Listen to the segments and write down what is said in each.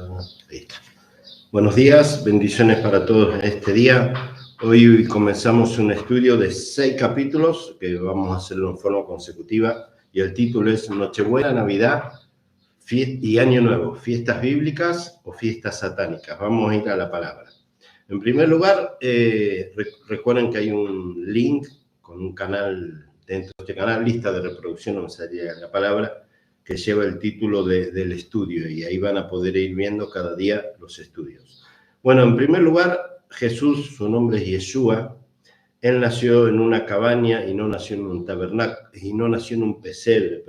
Ahí está. Buenos días, bendiciones para todos en este día. Hoy comenzamos un estudio de 6 capítulos que vamos a hacerlo en forma consecutiva y el título es Nochebuena, Navidad y Año Nuevo, fiestas bíblicas o fiestas satánicas. Vamos a ir a la palabra. En primer lugar, recuerden que hay un link con un canal, dentro de este canal, lista de reproducción, no sería la palabra, que lleva el título del estudio y ahí van a poder ir viendo cada día los estudios. Bueno, en primer lugar, Jesús, su nombre es Yeshua, él nació en una cabaña y no nació en un tabernáculo, y no nació en un pesebre,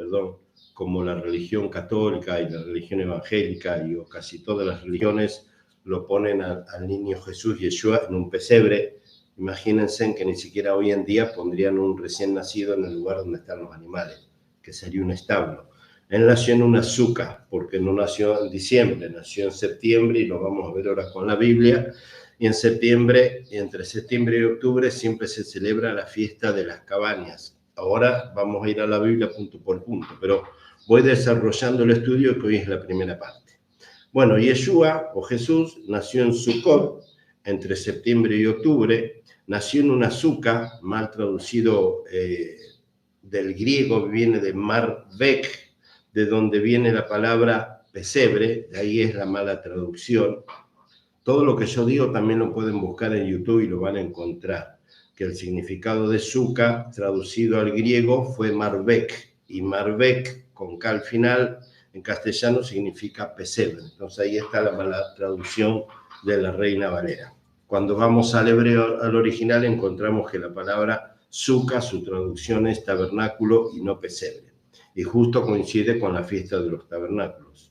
como la religión católica y la religión evangélica y casi todas las religiones lo ponen al niño Jesús, Yeshua, en un pesebre. Imagínense que ni siquiera hoy en día pondrían un recién nacido en el lugar donde están los animales, que sería un establo. Él nació en una azúcar, porque no nació en diciembre, nació en septiembre, y lo vamos a ver ahora con la Biblia. Y en septiembre, entre septiembre y octubre, siempre se celebra la fiesta de las cabañas. Ahora vamos a ir a la Biblia punto por punto, pero voy desarrollando el estudio que hoy es la primera parte. Bueno, Yeshua, o Jesús, nació en Sucot, entre septiembre y octubre. Nació en una azúcar, mal traducido del griego, viene de Marvek, de donde viene la palabra pesebre, de ahí es la mala traducción. Todo lo que yo digo también lo pueden buscar en YouTube y lo van a encontrar, que el significado de Sukkah, traducido al griego, fue Marvek, y Marvek, con K al final, en castellano significa pesebre. Entonces ahí está la mala traducción de la Reina Valera. Cuando vamos al hebreo, al original, encontramos que la palabra Sukkah, su traducción es tabernáculo y no pesebre. Y justo coincide con la fiesta de los tabernáculos.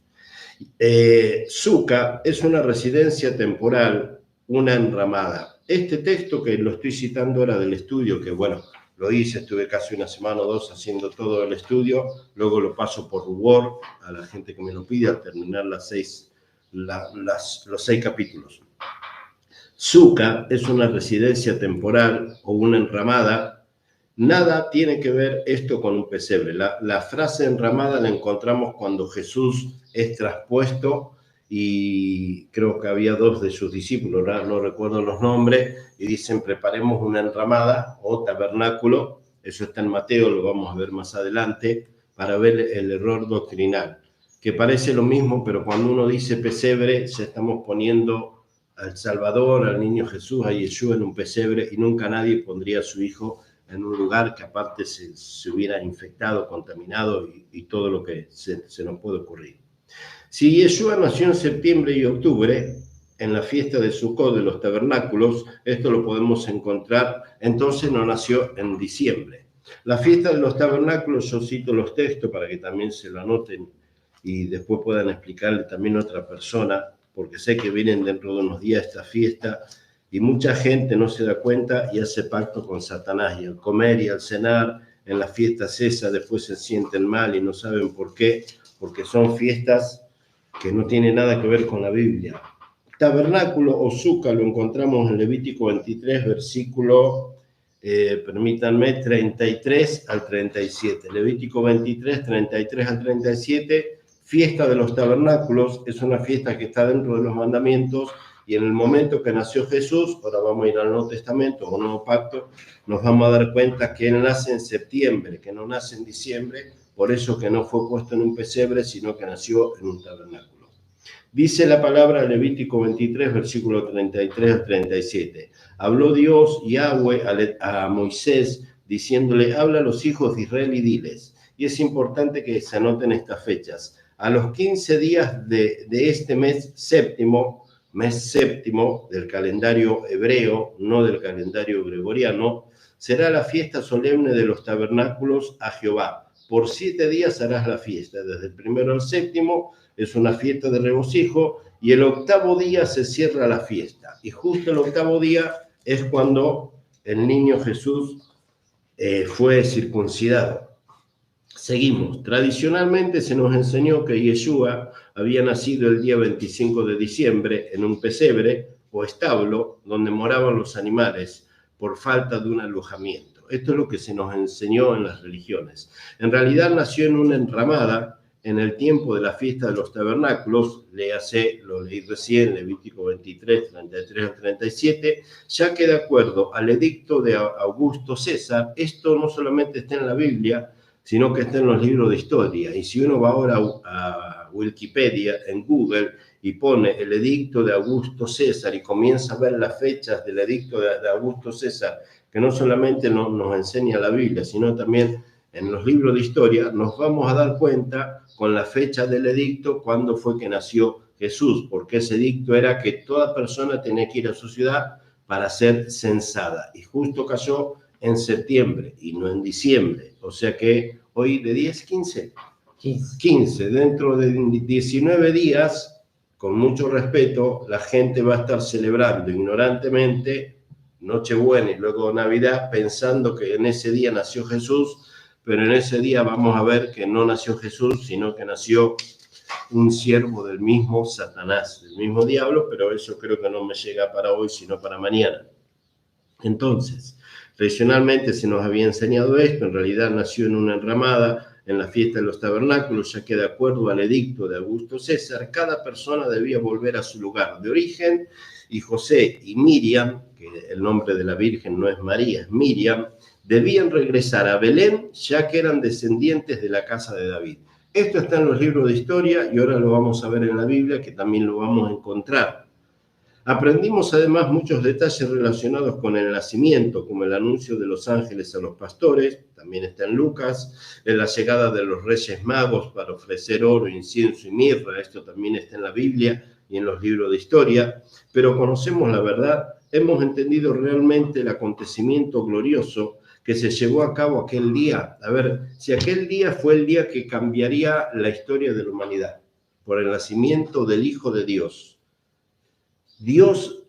Sukkah es una residencia temporal, una enramada. Este texto que lo estoy citando ahora del estudio, que bueno, lo hice, estuve casi una semana o dos haciendo todo el estudio, luego lo paso por Word a la gente que me lo pide al terminar los 6 capítulos. Sukkah es una residencia temporal o una enramada. Nada tiene que ver esto con un pesebre. La frase enramada la encontramos cuando Jesús es traspuesto y creo que había 2 de sus discípulos, no recuerdo los nombres, y dicen preparemos una enramada o tabernáculo. Eso está en Mateo, lo vamos a ver más adelante, para ver el error doctrinal, que parece lo mismo, pero cuando uno dice pesebre, ya estamos poniendo al Salvador, al niño Jesús, a Yeshua en un pesebre, y nunca nadie pondría a su hijo en un lugar que aparte se hubiera infectado, contaminado y todo lo que se nos puede ocurrir. Si Yeshua nació en septiembre y octubre, en la fiesta de Sukkot, de los tabernáculos, esto lo podemos encontrar, entonces no nació en diciembre. La fiesta de los tabernáculos, yo cito los textos para que también se lo anoten y después puedan explicarle también a otra persona, porque sé que vienen dentro de unos días esta fiesta, y mucha gente no se da cuenta y hace pacto con Satanás. Y al comer y al cenar, en las fiestas esas, después se sienten mal y no saben por qué, porque son fiestas que no tienen nada que ver con la Biblia. Tabernáculo o Sukkah lo encontramos en Levítico 23, versículo, permítanme, 33 al 37. Levítico 23, 33 al 37, fiesta de los tabernáculos, es una fiesta que está dentro de los mandamientos. Y en el momento que nació Jesús, ahora vamos a ir al Nuevo Testamento o Nuevo Pacto, nos vamos a dar cuenta que Él nace en septiembre, que no nace en diciembre, por eso que no fue puesto en un pesebre, sino que nació en un tabernáculo. Dice la palabra Levítico 23, versículo 33 al 37. Habló Dios, Yahweh, a Moisés, diciéndole, habla a los hijos de Israel y diles. Y es importante que se anoten estas fechas. A los 15 días de este mes séptimo del calendario hebreo, no del calendario gregoriano, será la fiesta solemne de los tabernáculos a Jehová. Por 7 días harás la fiesta, desde el primero al séptimo, es una fiesta de regocijo, y el 8º día se cierra la fiesta. Y justo el 8º día es cuando el niño Jesús fue circuncidado. Seguimos. Tradicionalmente se nos enseñó que Yeshua había nacido el día 25 de diciembre en un pesebre o establo donde moraban los animales por falta de un alojamiento. Esto es lo que se nos enseñó en las religiones. En realidad nació en una enramada en el tiempo de la fiesta de los tabernáculos, léase, lo leí recién, Levítico 23, 33 al 37, ya que de acuerdo al edicto de Augusto César, esto no solamente está en la Biblia, sino que está en los libros de historia. Y si uno va ahora a Wikipedia, en Google, y pone el edicto de Augusto César y comienza a ver las fechas del edicto de Augusto César, que no solamente nos enseña la Biblia, sino también en los libros de historia, nos vamos a dar cuenta con la fecha del edicto cuándo fue que nació Jesús, porque ese edicto era que toda persona tenía que ir a su ciudad para ser censada. Y justo cayó en septiembre y no en diciembre. O sea que hoy de 10, 15. 15. Dentro de 19 días, con mucho respeto, la gente va a estar celebrando ignorantemente Nochebuena y luego Navidad, pensando que en ese día nació Jesús, pero en ese día vamos a ver que no nació Jesús, sino que nació un siervo del mismo Satanás, del mismo diablo, pero eso creo que no me llega para hoy, sino para mañana. Entonces, tradicionalmente se nos había enseñado esto, en realidad nació en una enramada, en la fiesta de los tabernáculos, ya que de acuerdo al edicto de Augusto César, cada persona debía volver a su lugar de origen, y José y Miriam, que el nombre de la Virgen no es María, es Miriam, debían regresar a Belén, ya que eran descendientes de la casa de David. Esto está en los libros de historia y ahora lo vamos a ver en la Biblia, que también lo vamos a encontrar. Aprendimos además muchos detalles relacionados con el nacimiento, como el anuncio de los ángeles a los pastores, también está en Lucas, en la llegada de los reyes magos para ofrecer oro, incienso y mirra, esto también está en la Biblia y en los libros de historia, pero conocemos la verdad, hemos entendido realmente el acontecimiento glorioso que se llevó a cabo aquel día. A ver, si aquel día fue el día que cambiaría la historia de la humanidad, por el nacimiento del Hijo de Dios. Dios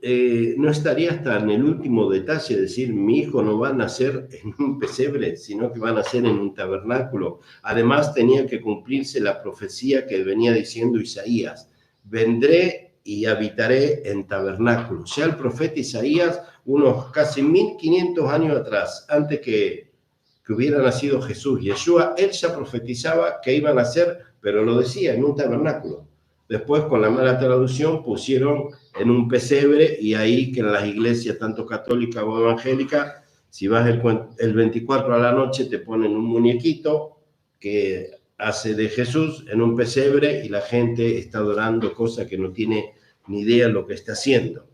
no estaría hasta en el último detalle, es decir, mi hijo no va a nacer en un pesebre, sino que va a nacer en un tabernáculo. Además, tenía que cumplirse la profecía que venía diciendo Isaías: vendré y habitaré en tabernáculos. Ya el profeta Isaías, unos casi 1500 años atrás, antes que hubiera nacido Jesús, Yeshua, él ya profetizaba que iba a nacer, pero lo decía en un tabernáculo. Después, con la mala traducción, pusieron en un pesebre, y ahí que en las iglesias, tanto católicas o evangélicas, si vas el 24 a la noche, te ponen un muñequito que hace de Jesús en un pesebre y la gente está adorando cosas que no tiene ni idea de lo que está haciendo.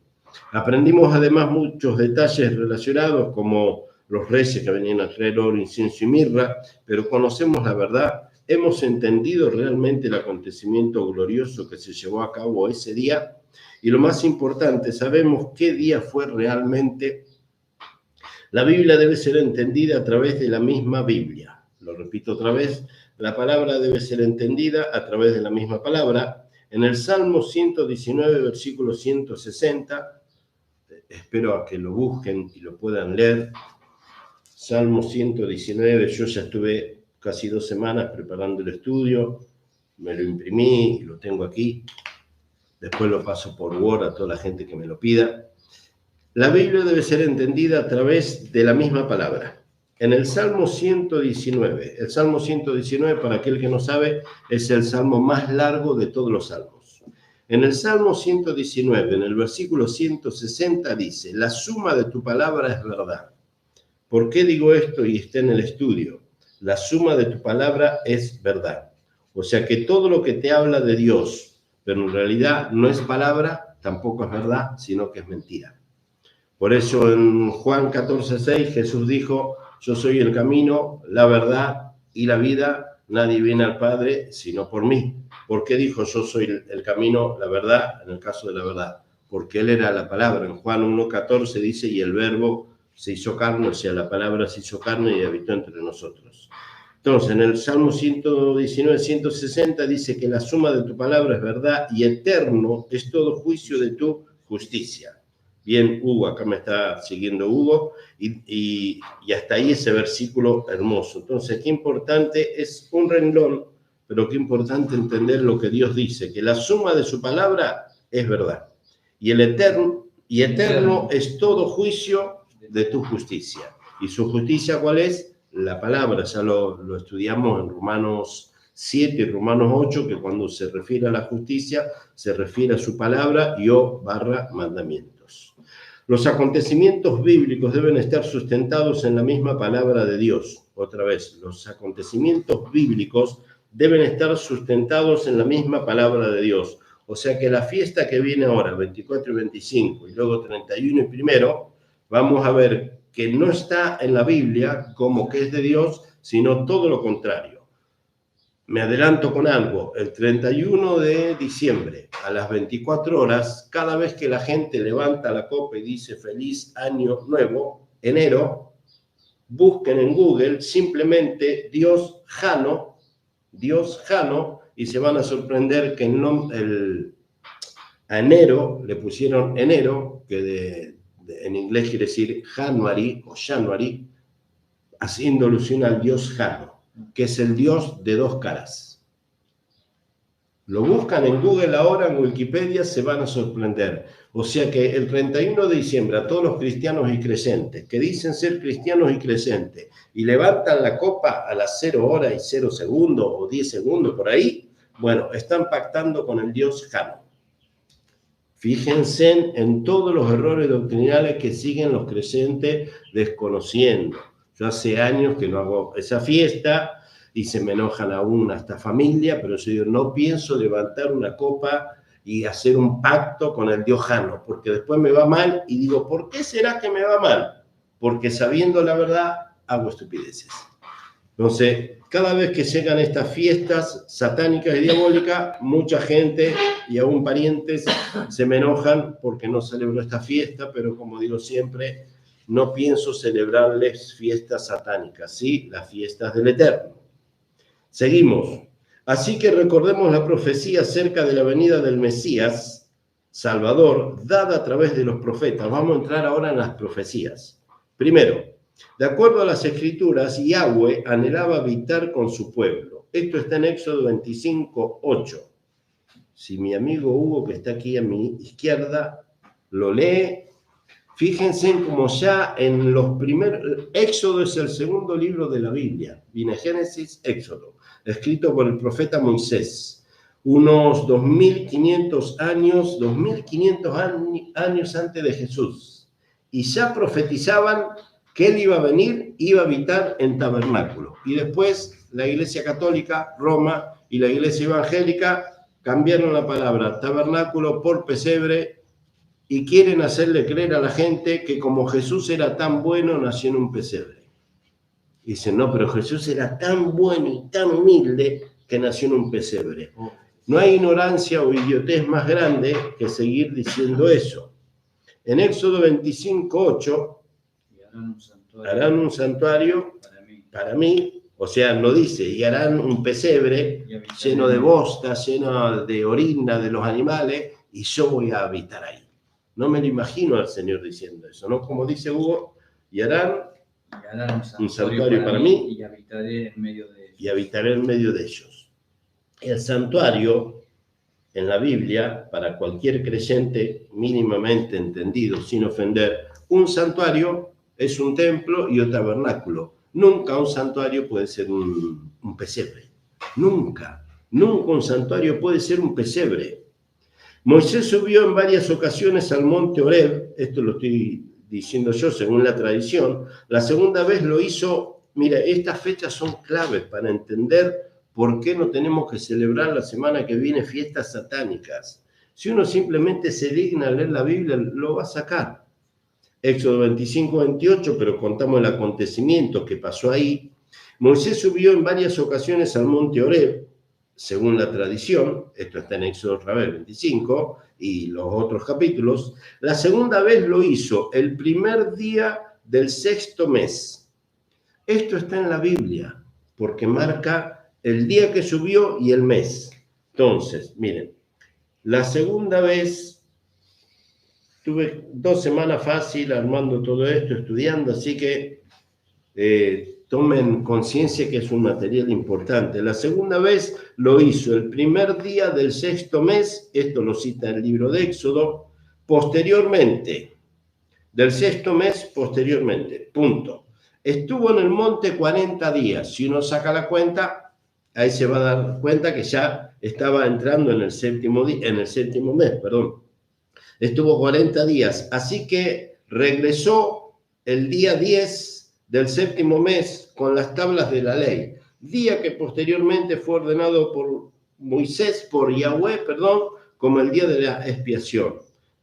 Aprendimos además muchos detalles relacionados, como los reyes que venían a traer oro, incienso y mirra, pero conocemos la verdad. Hemos entendido realmente el acontecimiento glorioso que se llevó a cabo ese día, y lo más importante, sabemos qué día fue realmente. La Biblia debe ser entendida a través de la misma Biblia. Lo repito otra vez, la palabra debe ser entendida a través de la misma palabra. En el Salmo 119, versículo 160, espero a que lo busquen y lo puedan leer. Salmo 119, yo ya estuve casi 2 semanas preparando el estudio, me lo imprimí y lo tengo aquí. Después lo paso por Word a toda la gente que me lo pida. La Biblia debe ser entendida a través de la misma palabra. En el Salmo 119, el Salmo 119, para aquel que no sabe, es el salmo más largo de todos los salmos. En el Salmo 119, en el versículo 160, dice: la suma de tu palabra es verdad. ¿Por qué digo esto y está en el estudio? La suma de tu palabra es verdad. O sea que todo lo que te habla de Dios, pero en realidad no es palabra, tampoco es verdad, sino que es mentira. Por eso en Juan 14:6 Jesús dijo: yo soy el camino, la verdad y la vida, nadie viene al Padre sino por mí. ¿Por qué dijo yo soy el camino, la verdad, en el caso de la verdad? Porque Él era la palabra. En Juan 1:14 dice: y el verbo se hizo carne, o sea, la palabra se hizo carne y habitó entre nosotros. Entonces, en el Salmo 119, 160 dice que la suma de tu palabra es verdad y eterno es todo juicio de tu justicia. Bien, Hugo, acá me está siguiendo Hugo, y hasta ahí ese versículo hermoso. Entonces, qué importante, es un renglón, pero qué importante entender lo que Dios dice, que la suma de su palabra es verdad. Y el eterno es todo juicio de tu justicia. ¿Y su justicia cuál es? La palabra, ya lo estudiamos en Romanos 7 y Romanos 8, que cuando se refiere a la justicia, se refiere a su palabra y mandamientos. Los acontecimientos bíblicos deben estar sustentados en la misma palabra de Dios. Otra vez, los acontecimientos bíblicos deben estar sustentados en la misma palabra de Dios. O sea que la fiesta que viene ahora, 24 y 25, y luego 31 y 1, vamos a ver que no está en la Biblia como que es de Dios, sino todo lo contrario. Me adelanto con algo, el 31 de diciembre a las 24 horas, cada vez que la gente levanta la copa y dice feliz año nuevo, enero, busquen en Google simplemente Dios Jano, y se van a sorprender que a enero le pusieron enero, que en inglés quiere decir January o January, haciendo alusión al Dios Jano, que es el Dios de dos caras. Lo buscan en Google ahora, en Wikipedia, se van a sorprender. O sea que el 31 de diciembre a todos los cristianos y creyentes que dicen ser cristianos y creyentes y levantan la copa a las 0 horas y 0 segundos o 10 segundos por ahí, bueno, están pactando con el Dios Jano. Fíjense en todos los errores doctrinales que siguen los creyentes desconociendo. Yo hace años que no hago esa fiesta y se me enojan aún hasta familia, pero yo no pienso levantar una copa y hacer un pacto con el Dios Jano, porque después me va mal y digo, ¿por qué será que me va mal? Porque sabiendo la verdad hago estupideces. Entonces, cada vez que llegan estas fiestas satánicas y diabólicas, mucha gente y aún parientes se me enojan porque no celebro esta fiesta, pero como digo siempre, no pienso celebrarles fiestas satánicas, sí, las fiestas del Eterno. Seguimos. Así que recordemos la profecía acerca de la venida del Mesías, Salvador, dada a través de los profetas. Vamos a entrar ahora en las profecías. Primero, de acuerdo a las Escrituras, Yahweh anhelaba habitar con su pueblo. Esto está en Éxodo 25:8. Si mi amigo Hugo, que está aquí a mi izquierda, lo lee, fíjense en cómo ya en los primeros... Éxodo es el segundo libro de la Biblia. Viene Génesis, Éxodo, escrito por el profeta Moisés. Unos 2500 años antes de Jesús. Y ya profetizaban que él iba a venir, iba a habitar en tabernáculo. Y después la Iglesia Católica, Roma, y la Iglesia Evangélica cambiaron la palabra tabernáculo por pesebre y quieren hacerle creer a la gente que como Jesús era tan bueno, nació en un pesebre. Y dicen, no, pero Jesús era tan bueno y tan humilde que nació en un pesebre. No hay ignorancia o idiotez más grande que seguir diciendo eso. En Éxodo 25:8, harán un santuario para mí, o sea, no dice, y harán un pesebre lleno de bosta, lleno de orina de los animales, y yo voy a habitar ahí. No me lo imagino al Señor diciendo eso, ¿no? Como dice Hugo, y harán un santuario para mí y habitaré en medio de ellos. Y habitaré en medio de ellos. El santuario en la Biblia, para cualquier creyente mínimamente entendido, sin ofender, un santuario es un templo y un tabernáculo. Nunca un santuario puede ser un pesebre. Nunca un santuario puede ser un pesebre. Moisés subió en varias ocasiones al monte Horeb, esto lo estoy diciendo yo según la tradición. La segunda vez lo hizo, mira, estas fechas son claves para entender por qué no tenemos que celebrar la semana que viene fiestas satánicas. Si uno simplemente se digna a leer la Biblia, lo va a sacar. Éxodo 25:28, pero contamos el acontecimiento que pasó ahí. Moisés subió en varias ocasiones al monte Horeb, según la tradición, esto está en Éxodo 25 y los otros capítulos. La segunda vez lo hizo el primer día del 6º mes. Esto está en la Biblia, porque marca el día que subió y el mes. Entonces, miren, la segunda vez tuve 2 semanas fácil armando todo esto, estudiando, así que tomen conciencia que es un material importante. La segunda vez lo hizo el primer día del 6º mes, esto lo cita el libro de Éxodo, posteriormente, del 6º mes, posteriormente, punto. Estuvo en el monte 40 días, si uno saca la cuenta, ahí se va a dar cuenta que ya estaba entrando en el séptimo mes, perdón. Estuvo 40 días, así que regresó el día 10 del séptimo mes con las tablas de la ley, día que posteriormente fue ordenado por Moisés, por Yahweh, perdón, como el día de la expiación.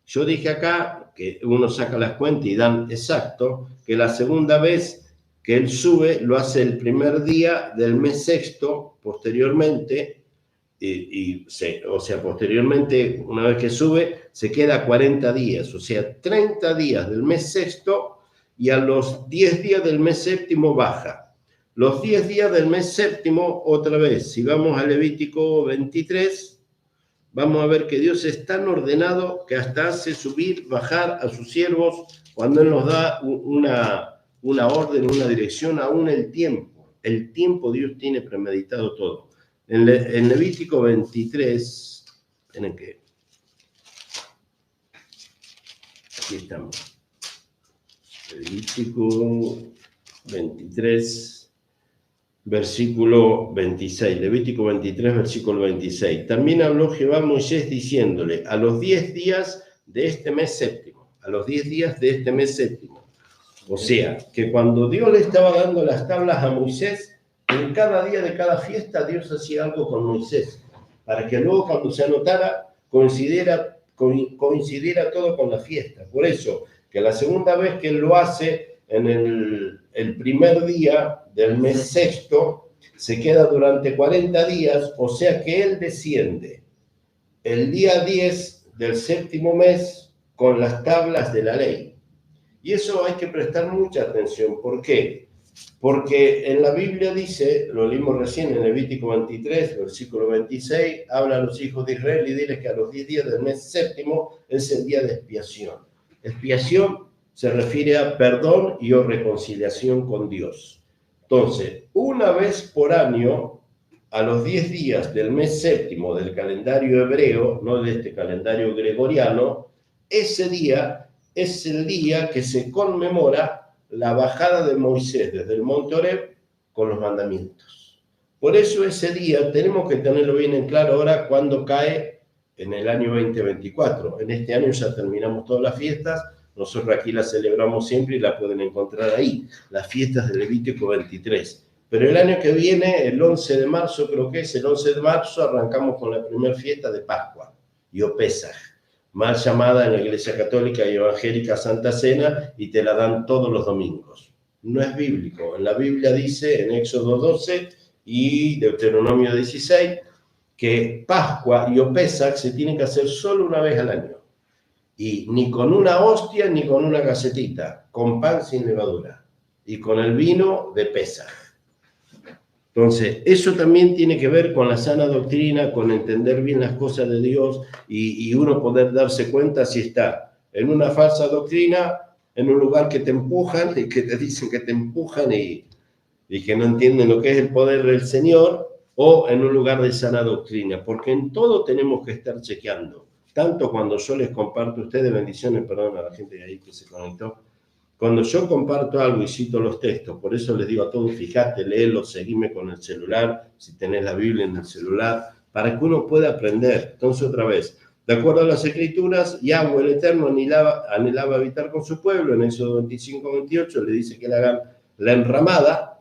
Yo dije acá que uno saca las cuentas y dan exacto, que la segunda vez que él sube lo hace el primer día del mes sexto, posteriormente, posteriormente, una vez que sube, se queda 40 días, o sea, 30 días del mes sexto y a los 10 días del mes séptimo baja. Los 10 días del mes séptimo, otra vez, si vamos a Levítico 23, vamos a ver que Dios es tan ordenado que hasta hace subir, bajar a sus siervos cuando Él nos da una orden, una dirección, aún el tiempo. El tiempo Dios tiene premeditado todo. En Levítico 23, tienen que... Aquí estamos. Levítico 23, versículo 26. Levítico 23, versículo 26. También habló Jehová a Moisés diciéndole, a los 10 días de este mes séptimo, a los 10 días de este mes séptimo. O sea, que cuando Dios le estaba dando las tablas a Moisés, en cada día de cada fiesta Dios hacía algo con Moisés, para que luego cuando se anotara coincidiera todo con la fiesta. Por eso, que la segunda vez que Él lo hace, en el primer día del mes sexto, se queda durante 40 días, o sea que Él desciende el día 10 del séptimo mes con las tablas de la ley. Y eso hay que prestar mucha atención. ¿Por qué? Porque en la Biblia dice, lo leímos recién en Levítico 23, versículo 26, habla a los hijos de Israel y diles que a los 10 días del mes séptimo es el día de expiación. Expiación se refiere a perdón y o reconciliación con Dios. Entonces, una vez por año, a los 10 días del mes séptimo del calendario hebreo, no de este calendario gregoriano, ese día es el día que se conmemora la bajada de Moisés desde el monte Horeb con los mandamientos. Por eso ese día tenemos que tenerlo bien en claro ahora cuando cae en el año 2024. En este año ya terminamos todas las fiestas, nosotros aquí las celebramos siempre y la pueden encontrar ahí, las fiestas del Levítico 23. Pero el año que viene, el 11 de marzo, creo que es el 11 de marzo, arrancamos con la primera fiesta de Pascua, Yom Pesach, mal llamada en la Iglesia Católica y Evangélica Santa Cena, y te la dan todos los domingos. No es bíblico. En la Biblia dice, en Éxodo 12 y Deuteronomio 16, que Pascua y Pesach se tienen que hacer solo una vez al año. Y ni con una hostia ni con una gacetita, con pan sin levadura. Y con el vino de Pesach. Entonces, eso también tiene que ver con la sana doctrina, con entender bien las cosas de Dios y uno poder darse cuenta si está en una falsa doctrina, en un lugar que te empujan y que te dicen que te empujan y que no entienden lo que es el poder del Señor, o en un lugar de sana doctrina, porque en todo tenemos que estar chequeando. Tanto cuando yo les comparto a ustedes, bendiciones, perdón a la gente de ahí que se conectó, cuando yo comparto algo y cito los textos, por eso les digo a todos, fíjate, léelo, seguime con el celular, si tenés la Biblia en el celular, para que uno pueda aprender. Entonces, otra vez, de acuerdo a las Escrituras, Yahweh el Eterno anhelaba habitar con su pueblo. En Éxodo 25, 28 le dice que le hagan la enramada,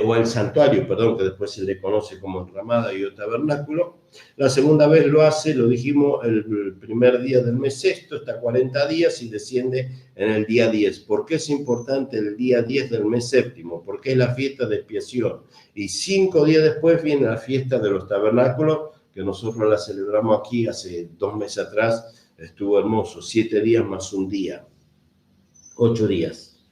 o el santuario, perdón, que después se le conoce como enramada y o tabernáculo. La segunda vez lo hace, lo dijimos, el primer día del mes sexto, está 40 días y desciende en el día 10. ¿Por qué es importante el día 10 del mes séptimo? Porque es la fiesta de expiación. Y 5 días después viene la fiesta de los tabernáculos, que nosotros la celebramos aquí hace 2 meses atrás. Estuvo hermoso, 7 días más un día, 8 días.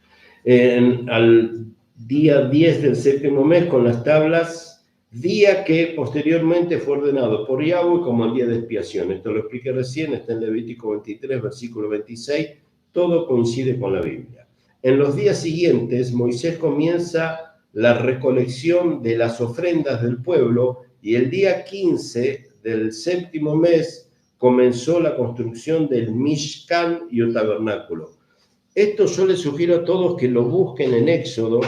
Al día 10 del séptimo mes con las tablas, día que posteriormente fue ordenado por Yahweh como el día de expiación. Esto lo expliqué recién, está en Levítico 23, versículo 26, todo coincide con la Biblia. En los días siguientes, Moisés comienza la recolección de las ofrendas del pueblo y el día 15 del séptimo mes comenzó la construcción del Mishkan y el tabernáculo. Esto yo les sugiero a todos que lo busquen en Éxodo,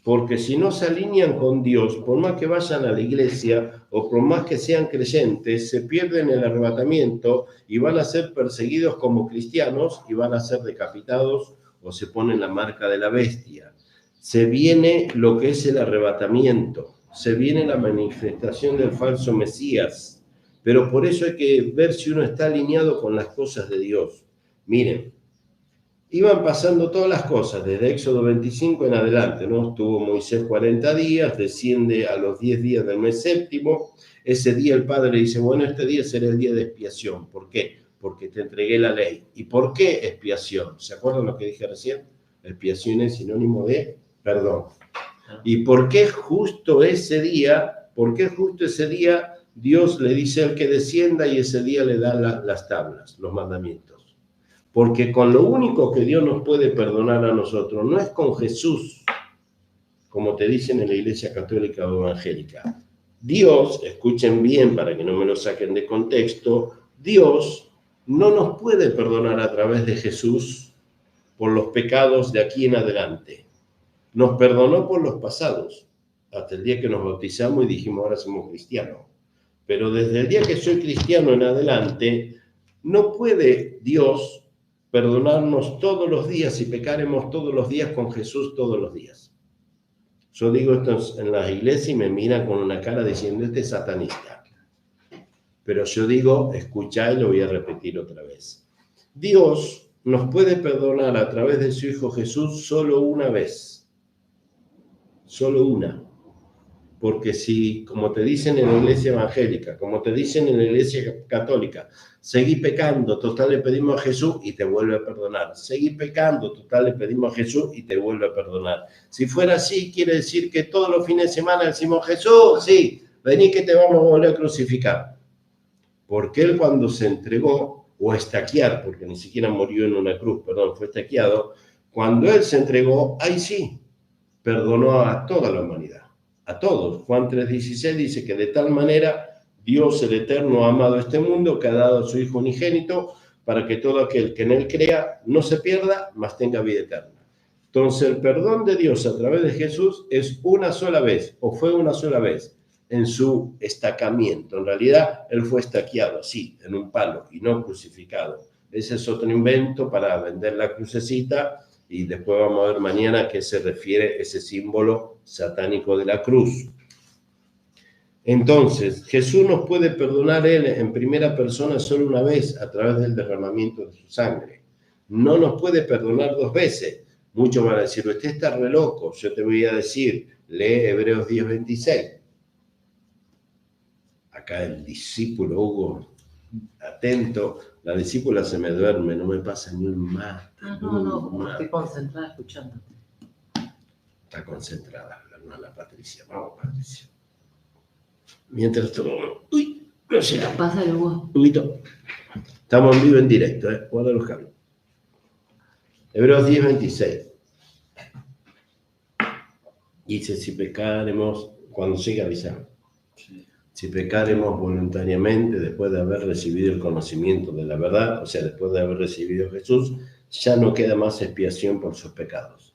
Porque si no se alinean con Dios, por más que vayan a la iglesia o por más que sean creyentes, se pierden el arrebatamiento y van a ser perseguidos como cristianos y van a ser decapitados o se ponen la marca de la bestia. Se viene lo que es el arrebatamiento, se viene la manifestación del falso Mesías, pero por eso hay que ver si uno está alineado con las cosas de Dios. Miren, iban pasando todas las cosas, desde Éxodo 25 en adelante, ¿no? Estuvo Moisés 40 días, desciende a los 10 días del mes séptimo, ese día el Padre dice, bueno, este día será el día de expiación. ¿Por qué? Porque te entregué la ley. ¿Y por qué expiación? ¿Se acuerdan lo que dije recién? Expiación es sinónimo de perdón. ¿Y por qué justo ese día? ¿Por qué justo ese día Dios le dice al que descienda y ese día le da las tablas, los mandamientos? Porque con lo único que Dios nos puede perdonar a nosotros no es con Jesús, como te dicen en la Iglesia Católica o Evangélica. Dios, escuchen bien para que no me lo saquen de contexto, Dios no nos puede perdonar a través de Jesús por los pecados de aquí en adelante. Nos perdonó por los pasados, hasta el día que nos bautizamos y dijimos ahora somos cristianos. Pero desde el día que soy cristiano en adelante, no puede Dios perdonarnos todos los días y pecaremos todos los días con Jesús todos los días. Yo digo esto en las iglesias y me miran con una cara diciendo, este es satanista. Pero yo digo, escuchá y lo voy a repetir otra vez. Dios nos puede perdonar a través de su Hijo Jesús solo una vez. Solo una. Porque si, como te dicen en la iglesia evangélica, como te dicen en la iglesia católica, seguí pecando, total le pedimos a Jesús y te vuelve a perdonar. Seguí pecando, total le pedimos a Jesús y te vuelve a perdonar. Si fuera así, quiere decir que todos los fines de semana decimos, Jesús, sí, vení que te vamos a volver a crucificar. Porque él cuando se entregó, o a estaquiar, porque ni siquiera murió en una cruz, perdón, fue estaquiado, cuando él se entregó, ahí sí, perdonó a toda la humanidad. A todos. Juan 3:16 dice que de tal manera Dios el Eterno ha amado a este mundo que ha dado a su Hijo unigénito para que todo aquel que en él crea no se pierda, mas tenga vida eterna. Entonces el perdón de Dios a través de Jesús es una sola vez, o fue una sola vez, en su estacamiento. En realidad él fue estaquiado así, en un palo, y no crucificado. Ese es otro invento para vender la crucecita. Y después vamos a ver mañana a qué se refiere ese símbolo satánico de la cruz. Entonces, Jesús nos puede perdonar él en primera persona solo una vez a través del derramamiento de su sangre. No nos puede perdonar dos veces. Muchos van a decir, usted está re loco. Yo te voy a decir, lee Hebreos 10:26. Acá el discípulo Hugo, atento, la discípula se me duerme, no me pasa ni un mate. No, estoy concentrada escuchando. Está concentrada la hermana Patricia. Vamos, Patricia. Mientras todo... Uy, no sé. Pásale vos. Huguito. Estamos en vivo en directo, Guarda los cables. Hebreos 10:26. Dice, si pecaremos, cuando siga avisando. Sí. Si pecaremos voluntariamente después de haber recibido el conocimiento de la verdad, o sea, después de haber recibido a Jesús, ya no queda más expiación por sus pecados,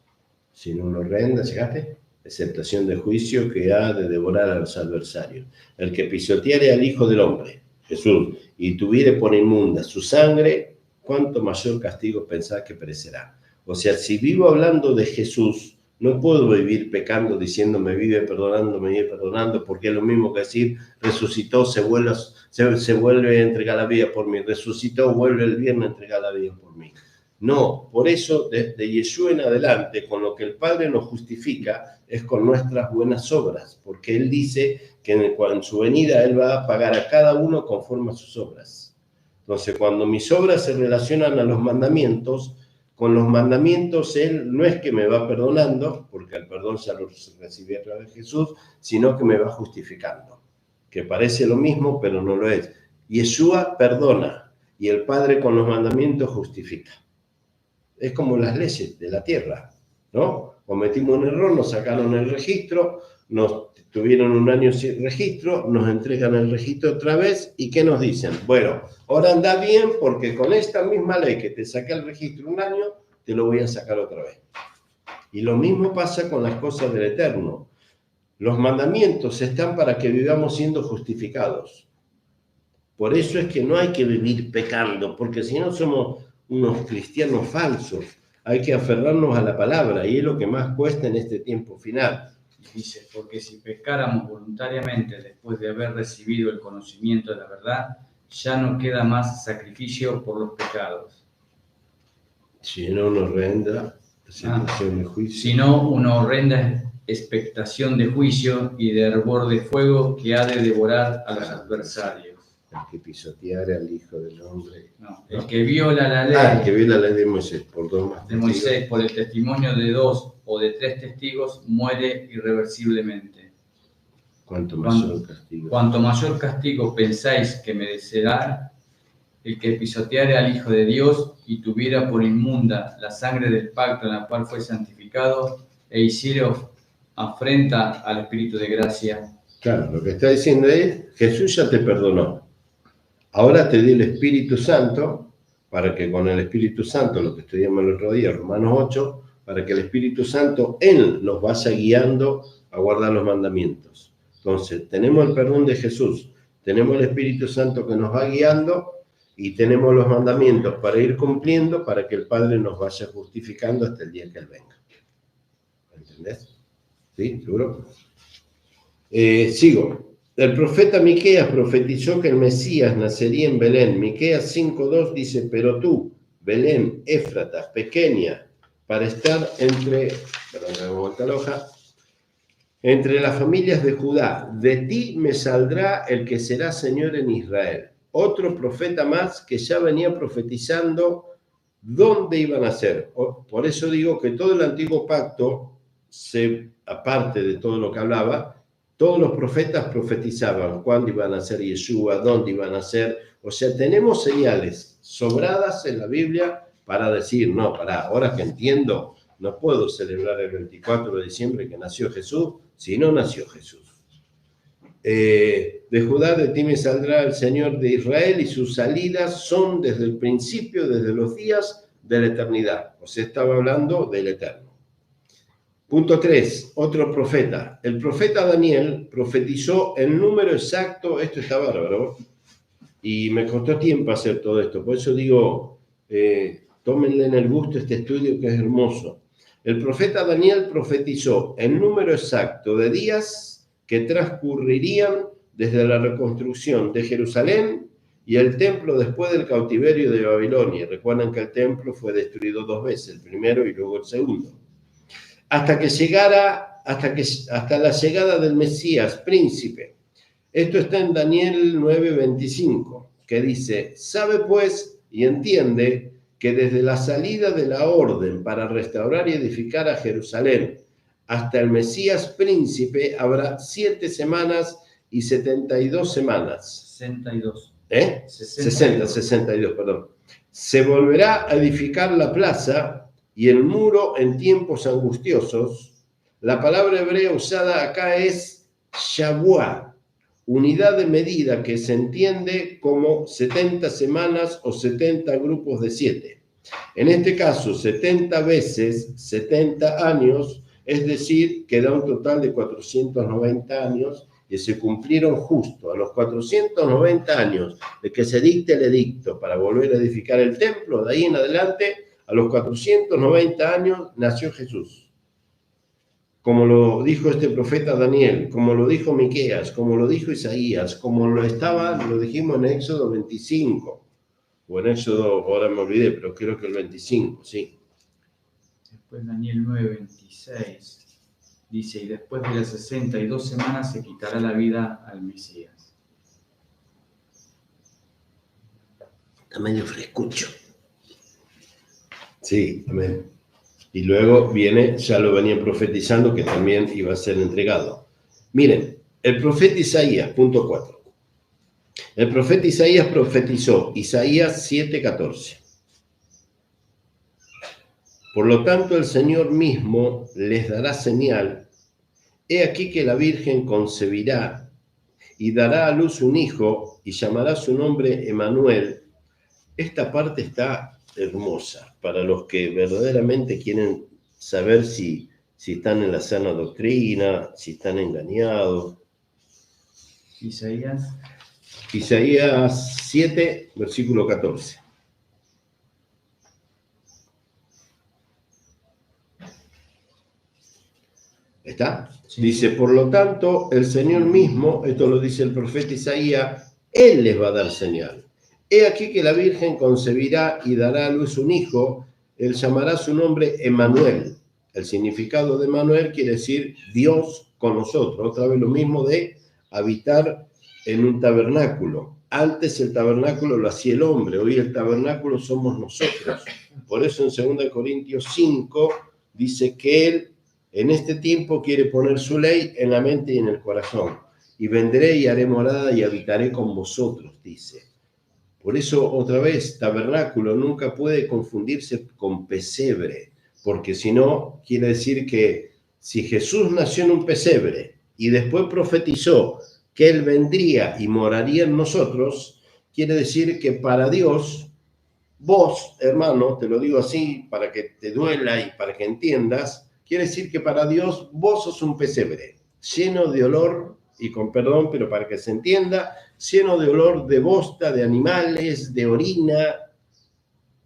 sino una horrenda, ¿llegaste? Aceptación de juicio que ha de devorar a los adversarios. El que pisoteare al Hijo del Hombre, Jesús, y tuviere por inmunda su sangre, ¿cuánto mayor castigo pensás que perecerá? O sea, si vivo hablando de Jesús, no puedo vivir pecando diciendo me vive perdonando, porque es lo mismo que decir resucitó, se vuelve a entregar la vida por mí, resucitó, vuelve el viernes a entregar la vida por mí. No, por eso desde Yeshua en adelante, con lo que el Padre nos justifica es con nuestras buenas obras, porque Él dice que en su venida Él va a pagar a cada uno conforme a sus obras. Entonces, cuando mis obras se relacionan a los mandamientos, con los mandamientos Él no es que me va perdonando, porque el perdón ya lo recibí a través de Jesús, sino que me va justificando, que parece lo mismo, pero no lo es. Yeshua perdona y el Padre con los mandamientos justifica. Es como las leyes de la tierra, ¿no? Cometimos un error, nos sacaron el registro, nos tuvieron un año sin registro, nos entregan el registro otra vez, ¿y qué nos dicen? Bueno, ahora anda bien porque con esta misma ley que te saqué el registro un año, te lo voy a sacar otra vez. Y lo mismo pasa con las cosas del Eterno. Los mandamientos están para que vivamos siendo justificados. Por eso es que no hay que vivir pecando, porque si no somos unos cristianos falsos. Hay que aferrarnos a la palabra, y es lo que más cuesta en este tiempo final. Dice, porque si pecáramos voluntariamente después de haber recibido el conocimiento de la verdad, ya no queda más sacrificio por los pecados. Sino una horrenda sensación de juicio. Sino una horrenda expectación de juicio y de hervor de fuego que ha de devorar a los adversarios. El que pisoteara al Hijo del Hombre. No, el que viola la ley. El que viola la ley de Moisés por dos más de Moisés por el testimonio de 2 o de 3 testigos muere irreversiblemente. Cuanto mayor castigo. Cuanto mayor castigo pensáis que merecerá el que pisoteare al Hijo de Dios y tuviera por inmunda la sangre del pacto en la cual fue santificado e hiciera afrenta al Espíritu de gracia. Claro, lo que está diciendo es, Jesús ya te perdonó. Ahora te di el Espíritu Santo, para que con el Espíritu Santo, lo que estudiamos el otro día, Romanos 8, para que el Espíritu Santo, Él nos vaya guiando a guardar los mandamientos. Entonces, tenemos el perdón de Jesús, tenemos el Espíritu Santo que nos va guiando y tenemos los mandamientos para ir cumpliendo, para que el Padre nos vaya justificando hasta el día que Él venga. ¿Entendés? ¿Sí? ¿Seguro? Sigo. El profeta Miqueas profetizó que el Mesías nacería en Belén. Miqueas 5:2 dice, pero tú, Belén, Éfrata, pequeña, para estar entre las familias de Judá, de ti me saldrá el que será Señor en Israel. Otro profeta más que ya venía profetizando dónde iban a ser. Por eso digo que todo el antiguo pacto, aparte de todo lo que hablaba, todos los profetas profetizaban cuándo iban a ser Yeshua, dónde iban a ser. O sea, tenemos señales sobradas en la Biblia para decir, no, ahora que entiendo, no puedo celebrar el 24 de diciembre que nació Jesús, si no nació Jesús. De Judá de ti me saldrá el Señor de Israel y sus salidas son desde el principio, desde los días de la eternidad. O sea, estaba hablando del Eterno. Punto 3, otro profeta. El profeta Daniel profetizó el número exacto, esto está bárbaro, y me costó tiempo hacer todo esto, por eso digo, tómenle en el gusto este estudio que es hermoso. El profeta Daniel profetizó el número exacto de días que transcurrirían desde la reconstrucción de Jerusalén y el templo después del cautiverio de Babilonia. Recuerdan que el templo fue destruido 2 veces, el primero y luego el segundo. Hasta la llegada del Mesías, príncipe. Esto está en Daniel 9:25, que dice, sabe pues y entiende que desde la salida de la orden para restaurar y edificar a Jerusalén hasta el Mesías príncipe habrá 7 semanas y 72 semanas. 62. 62, perdón. Se volverá a edificar la plaza y el muro en tiempos angustiosos. La palabra hebrea usada acá es shabuá, unidad de medida que se entiende como 70 semanas o 70 grupos de 7. En este caso, 70 veces 70 años, es decir, que da un total de 490 años que se cumplieron justo a los 490 años de que se dicte el edicto para volver a edificar el templo. De ahí en adelante, a los 490 años nació Jesús. Como lo dijo este profeta Daniel, como lo dijo Miqueas, como lo dijo Isaías, como lo dijimos en Éxodo 25, o en Éxodo, ahora me olvidé, pero creo que el 25, sí. Después Daniel 9:26 dice, y después de las 62 semanas se quitará la vida al Mesías. Está medio frescucho. Sí, amén. Y luego viene, ya lo venían profetizando, que también iba a ser entregado. Miren, el profeta Isaías, punto 4. El profeta Isaías profetizó, Isaías 7:14. Por lo tanto, el Señor mismo les dará señal. He aquí que la Virgen concebirá y dará a luz un hijo y llamará su nombre Emmanuel. Esta parte está hermosa para los que verdaderamente quieren saber si están en la sana doctrina, si están engañados. Isaías. Isaías 7, versículo 14. ¿Está? Sí. Dice, por lo tanto, el Señor mismo, esto lo dice el profeta Isaías, Él les va a dar señal. He aquí que la Virgen concebirá y dará a luz un hijo, Él llamará su nombre Emmanuel. El significado de Emmanuel quiere decir Dios con nosotros. Otra vez lo mismo de habitar en un tabernáculo. Antes el tabernáculo lo hacía el hombre, hoy el tabernáculo somos nosotros. Por eso en 2 Corintios 5 dice que Él en este tiempo quiere poner su ley en la mente y en el corazón. Y vendré y haré morada y habitaré con vosotros, dice. Por eso, otra vez, tabernáculo nunca puede confundirse con pesebre, porque si no, quiere decir que si Jesús nació en un pesebre y después profetizó que Él vendría y moraría en nosotros, quiere decir que para Dios, vos, hermano, te lo digo así para que te duela y para que entiendas, quiere decir que para Dios vos sos un pesebre, lleno de olor, y con perdón, pero para que se entienda, lleno de olor de bosta, de animales, de orina.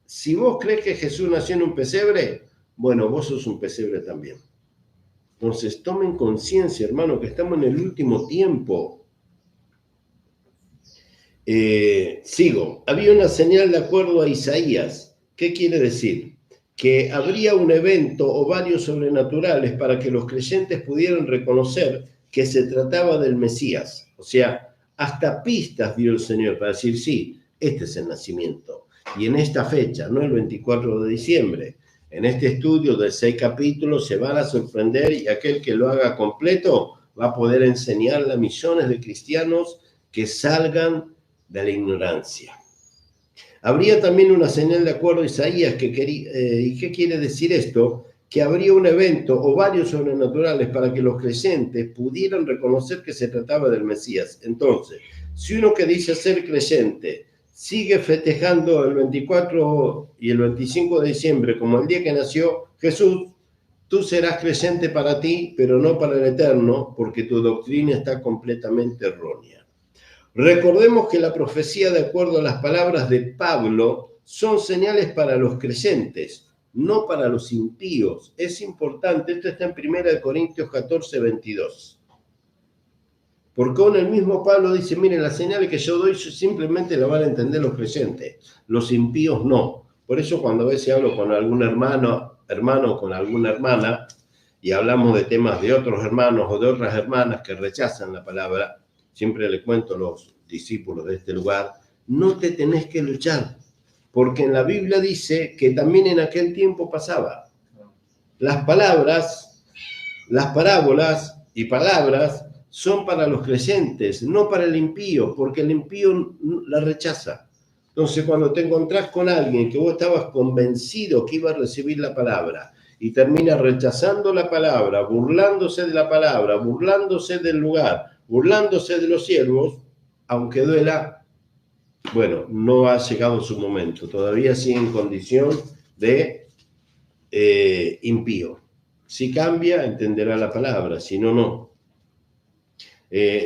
Si vos crees que Jesús nació en un pesebre, bueno, vos sos un pesebre también. Entonces, tomen conciencia, hermano, que estamos en el último tiempo. Sigo. Había una señal de acuerdo a Isaías. ¿Qué quiere decir? Que habría un evento o varios sobrenaturales para que los creyentes pudieran reconocer que se trataba del Mesías. O sea, hasta pistas dio el Señor para decir, sí, este es el nacimiento. Y en esta fecha, no el 24 de diciembre, en este estudio de 6 capítulos se van a sorprender y aquel que lo haga completo va a poder enseñarle a millones de cristianos que salgan de la ignorancia. Habría también una señal de acuerdo a Isaías ¿y qué quiere decir esto? Que habría un evento o varios sobrenaturales para que los creyentes pudieran reconocer que se trataba del Mesías. Entonces, si uno que dice ser creyente sigue festejando el 24 y el 25 de diciembre como el día que nació Jesús, tú serás creyente para ti, pero no para el eterno, porque tu doctrina está completamente errónea. Recordemos que la profecía, de acuerdo a las palabras de Pablo, son señales para los creyentes, no para los impíos. Es importante, esto está en 1 Corintios 14, 22. Porque con el mismo Pablo dice, miren, las señales que yo doy simplemente las van a entender los creyentes, los impíos no. Por eso cuando a veces hablo con algún hermano o con alguna hermana, y hablamos de temas de otros hermanos o de otras hermanas que rechazan la palabra, siempre le cuento a los discípulos de este lugar, no te tenés que luchar, porque en la Biblia dice que también en aquel tiempo pasaba. Las palabras, las parábolas y palabras son para los creyentes, no para el impío, porque el impío la rechaza. Entonces, cuando te encontrás con alguien que vos estabas convencido que iba a recibir la palabra y termina rechazando la palabra, burlándose de la palabra, burlándose del lugar, burlándose de los siervos, aunque duela, bueno, no ha llegado su momento. Todavía sigue en condición de impío. Si cambia, entenderá la palabra, si no, no.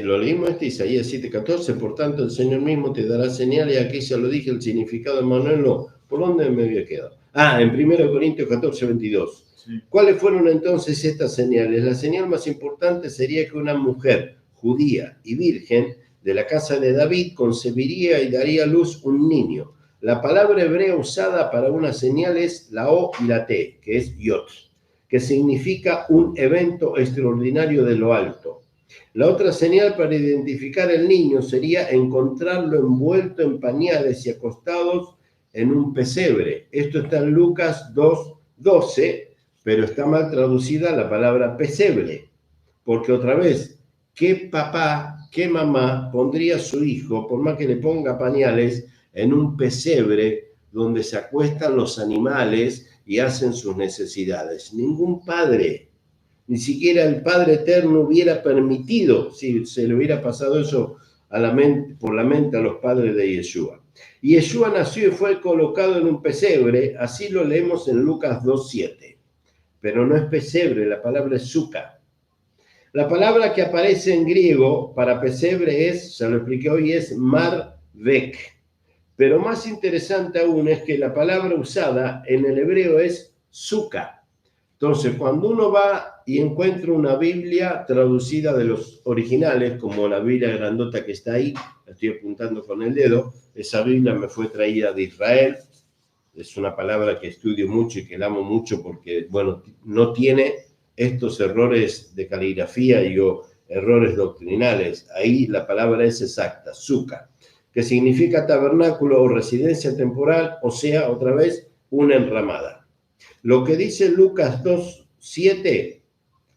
Lo leímos Isaías 7:14, por tanto el Señor mismo te dará señales, y aquí ya lo dije, el significado de Manuel, no. ¿Por dónde me había quedado? En 1 Corintios 14, 22. Sí. ¿Cuáles fueron entonces estas señales? La señal más importante sería que una mujer judía y virgen de la casa de David concebiría y daría a luz un niño. La palabra hebrea usada para una señal es la O y la T, que es Yot, que significa un evento extraordinario de lo alto. La otra señal para identificar el niño sería encontrarlo envuelto en pañales y acostados en un pesebre. Esto está en Lucas 2:12, pero está mal traducida la palabra pesebre, porque otra vez, ¿qué papá, qué mamá pondría a su hijo, por más que le ponga pañales, en un pesebre donde se acuestan los animales y hacen sus necesidades? Ningún padre. Ni siquiera el Padre Eterno hubiera permitido, si se le hubiera pasado eso por la mente a los padres de Yeshua. Y Yeshua nació y fue colocado en un pesebre, así lo leemos en Lucas 2:7. pero no es pesebre, la palabra es suca. La palabra que aparece en griego para pesebre es, ya lo expliqué hoy, es marvek. Pero más interesante aún es que la palabra usada en el hebreo es suka. Entonces, cuando uno va y encuentra una Biblia traducida de los originales, como la Biblia grandota que está ahí, la estoy apuntando con el dedo, esa Biblia me fue traída de Israel, es una palabra que estudio mucho y que la amo mucho porque, bueno, no tiene estos errores de caligrafía y errores doctrinales. Ahí la palabra es exacta, suka, que significa tabernáculo o residencia temporal, o sea, otra vez, una enramada. Lo que dice Lucas 2:7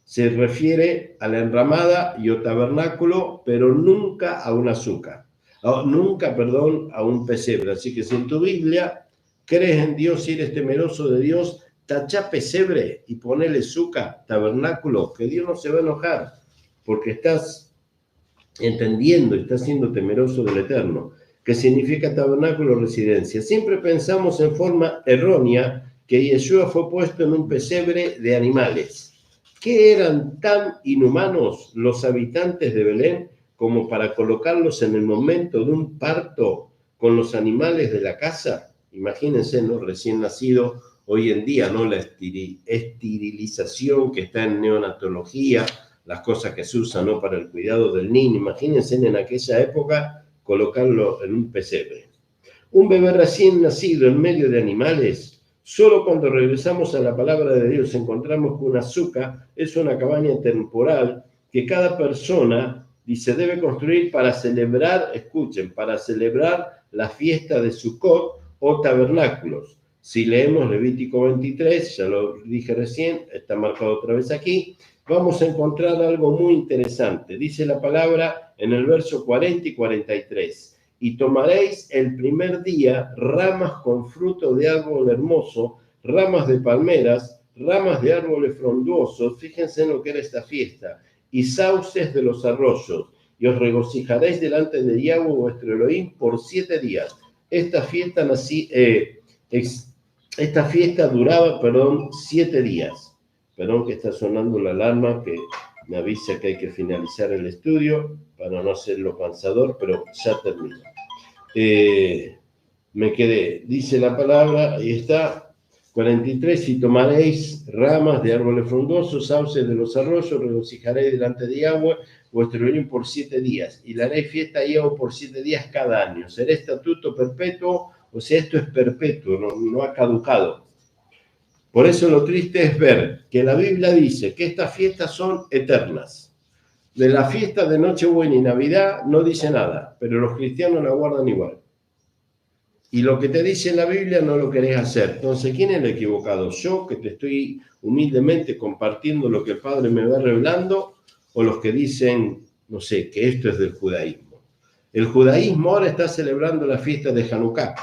se refiere a la enramada y o tabernáculo, pero nunca a una suca. Nunca, perdón, a un pesebre. Así que si en tu Biblia crees en Dios y eres temeroso de Dios, tachá pesebre y ponele suca, tabernáculo, que Dios no se va a enojar, porque estás entendiendo, estás siendo temeroso del Eterno, que significa tabernáculo o residencia. Siempre pensamos en forma errónea que Yeshua fue puesto en un pesebre de animales. ¿Qué eran tan inhumanos los habitantes de Belén como para colocarlos en el momento de un parto con los animales de la casa? Imagínense, ¿no? Recién nacido, hoy en día, ¿no? La esterilización que está en neonatología, las cosas que se usan, ¿no? Para el cuidado del niño. Imagínense en aquella época colocarlo en un pesebre. Un bebé recién nacido en medio de animales. Solo cuando regresamos a la palabra de Dios encontramos que una suca es una cabaña temporal que cada persona dice debe construir para celebrar, escuchen, para celebrar la fiesta de Sukkot o tabernáculos. Si leemos Levítico 23, ya lo dije recién, está marcado otra vez aquí, vamos a encontrar algo muy interesante. Dice la palabra en el verso 40 y 43. Y tomaréis el primer día ramas con fruto de árbol hermoso, ramas de palmeras, ramas de árboles frondosos, fíjense en lo que era esta fiesta, y sauces de los arroyos, y os regocijaréis delante de Yahweh vuestro Elohim por 7 días. Esta fiesta duraba, 7 días. Perdón que está sonando la alarma que me avisa que hay que finalizar el estudio para no hacerlo cansador, pero ya termino. Me quedé, dice la palabra, ahí está, 43, y tomaréis ramas de árboles frondosos, sauces de los arroyos, regocijaréis delante de Yahweh vuestro Elohim por 7 días, y le haréis fiesta a Yahweh por 7 días cada año. Será estatuto perpetuo, o sea, esto es perpetuo, no ha caducado. Por eso lo triste es ver que la Biblia dice que estas fiestas son eternas. De la fiesta de Nochebuena y Navidad no dice nada, pero los cristianos la guardan igual. Y lo que te dice la Biblia no lo querés hacer. Entonces, ¿quién es el equivocado? ¿Yo, que te estoy humildemente compartiendo lo que el Padre me va revelando? ¿O los que dicen, no sé, que esto es del judaísmo? El judaísmo ahora está celebrando la fiesta de Hanukkah.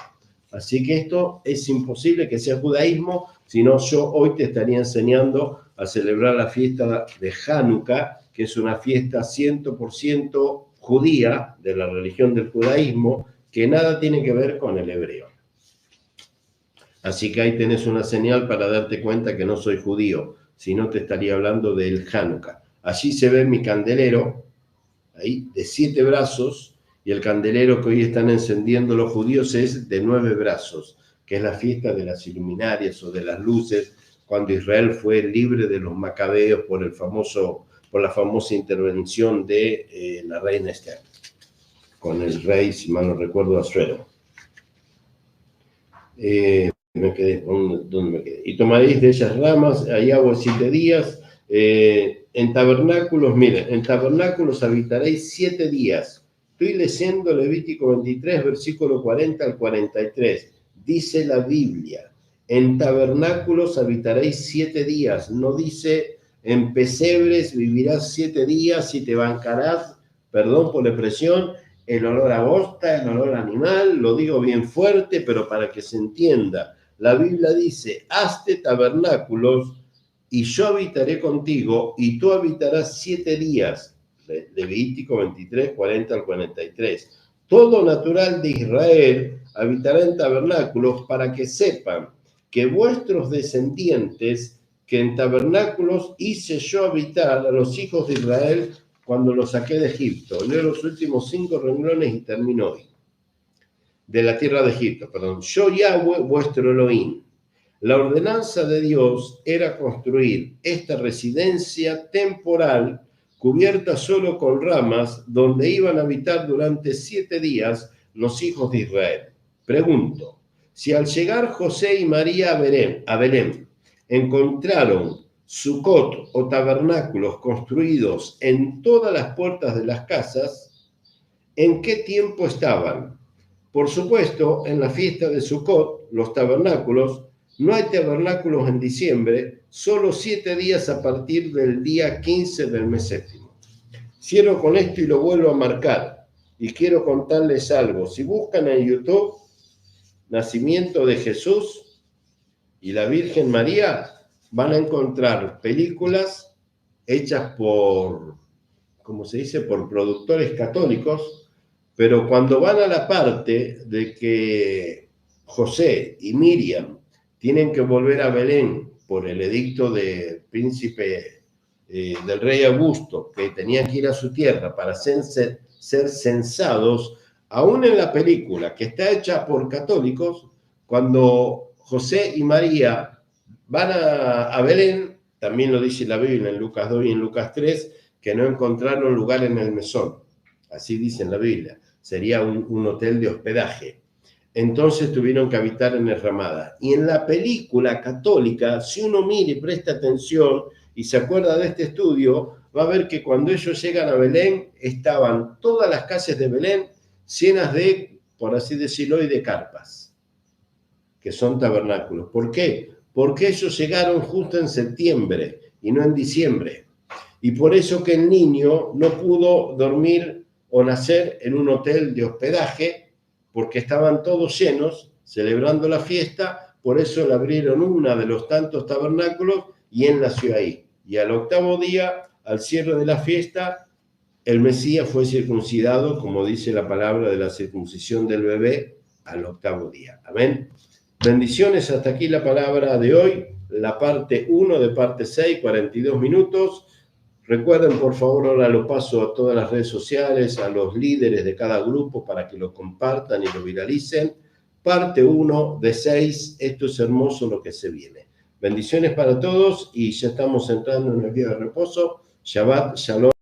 Así que esto es imposible que sea judaísmo, sino yo hoy te estaría enseñando a celebrar la fiesta de Hanukkah, que es una fiesta 100% judía, de la religión del judaísmo, que nada tiene que ver con el hebreo. Así que ahí tenés una señal para darte cuenta que no soy judío, si no te estaría hablando del Hanukkah. Allí se ve mi candelero, ahí, de 7 brazos, y el candelero que hoy están encendiendo los judíos es de 9 brazos, que es la fiesta de las iluminarias o de las luces, cuando Israel fue libre de los macabeos por la famosa intervención de la reina Esther, con el rey, si mal no recuerdo, Asuero. ¿Dónde me quedé? Y tomaréis de ellas ramas, ahí hago 7 días. En tabernáculos, miren, en tabernáculos habitaréis 7 días. Estoy leyendo Levítico 23, versículo 40 al 43. Dice la Biblia, en tabernáculos habitaréis 7 días. No dice, en pesebres vivirás 7 días y te bancarás, perdón por la expresión, el olor a bosta, el olor a animal. Lo digo bien fuerte, pero para que se entienda. La Biblia dice, hazte tabernáculos y yo habitaré contigo y tú habitarás 7 días. Levítico 23, 40 al 43. Todo natural de Israel habitará en tabernáculos para que sepan que vuestros descendientes que en tabernáculos hice yo habitar a los hijos de Israel cuando los saqué de Egipto. Leo los últimos 5 renglones y termino hoy. De la tierra de Egipto, perdón. Yo, Yahweh, vuestro Elohim. La ordenanza de Dios era construir esta residencia temporal cubierta solo con ramas, donde iban a habitar durante 7 días los hijos de Israel. Pregunto, si al llegar José y María a Belén encontraron Sucot o tabernáculos construidos en todas las puertas de las casas, ¿en qué tiempo estaban? Por supuesto, en la fiesta de Sucot, los tabernáculos, no hay tabernáculos en diciembre, solo 7 días a partir del día 15 del mes séptimo. Cierro con esto y lo vuelvo a marcar. Y quiero contarles algo. Si buscan en YouTube Nacimiento de Jesús y la Virgen María, van a encontrar películas hechas por, ¿cómo se dice?, por productores católicos, pero cuando van a la parte de que José y Miriam tienen que volver a Belén por el edicto del príncipe, del rey Augusto, que tenían que ir a su tierra para ser censados, aún en la película, que está hecha por católicos, cuando José y María van a Belén, también lo dice la Biblia en Lucas 2 y en Lucas 3, que no encontraron lugar en el mesón. Así dice en la Biblia. Sería un hotel de hospedaje. Entonces tuvieron que habitar en el Ramada. Y en la película católica, si uno mira y presta atención y se acuerda de este estudio, va a ver que cuando ellos llegan a Belén, estaban todas las calles de Belén llenas de, por así decirlo, y de carpas, que son tabernáculos. ¿Por qué? Porque ellos llegaron justo en septiembre y no en diciembre. Y por eso que el niño no pudo dormir o nacer en un hotel de hospedaje, porque estaban todos llenos, celebrando la fiesta, por eso le abrieron una de los tantos tabernáculos y él nació ahí. Y al 8º día, al cierre de la fiesta, el Mesías fue circuncidado, como dice la palabra de la circuncisión del bebé, al 8º día. Amén. Bendiciones, hasta aquí la palabra de hoy, la parte 1 de parte 6, 42 minutos. Recuerden, por favor, ahora lo paso a todas las redes sociales, a los líderes de cada grupo para que lo compartan y lo viralicen. Parte 1 de 6, esto es hermoso lo que se viene. Bendiciones para todos y ya estamos entrando en el día de reposo. Shabbat, Shalom.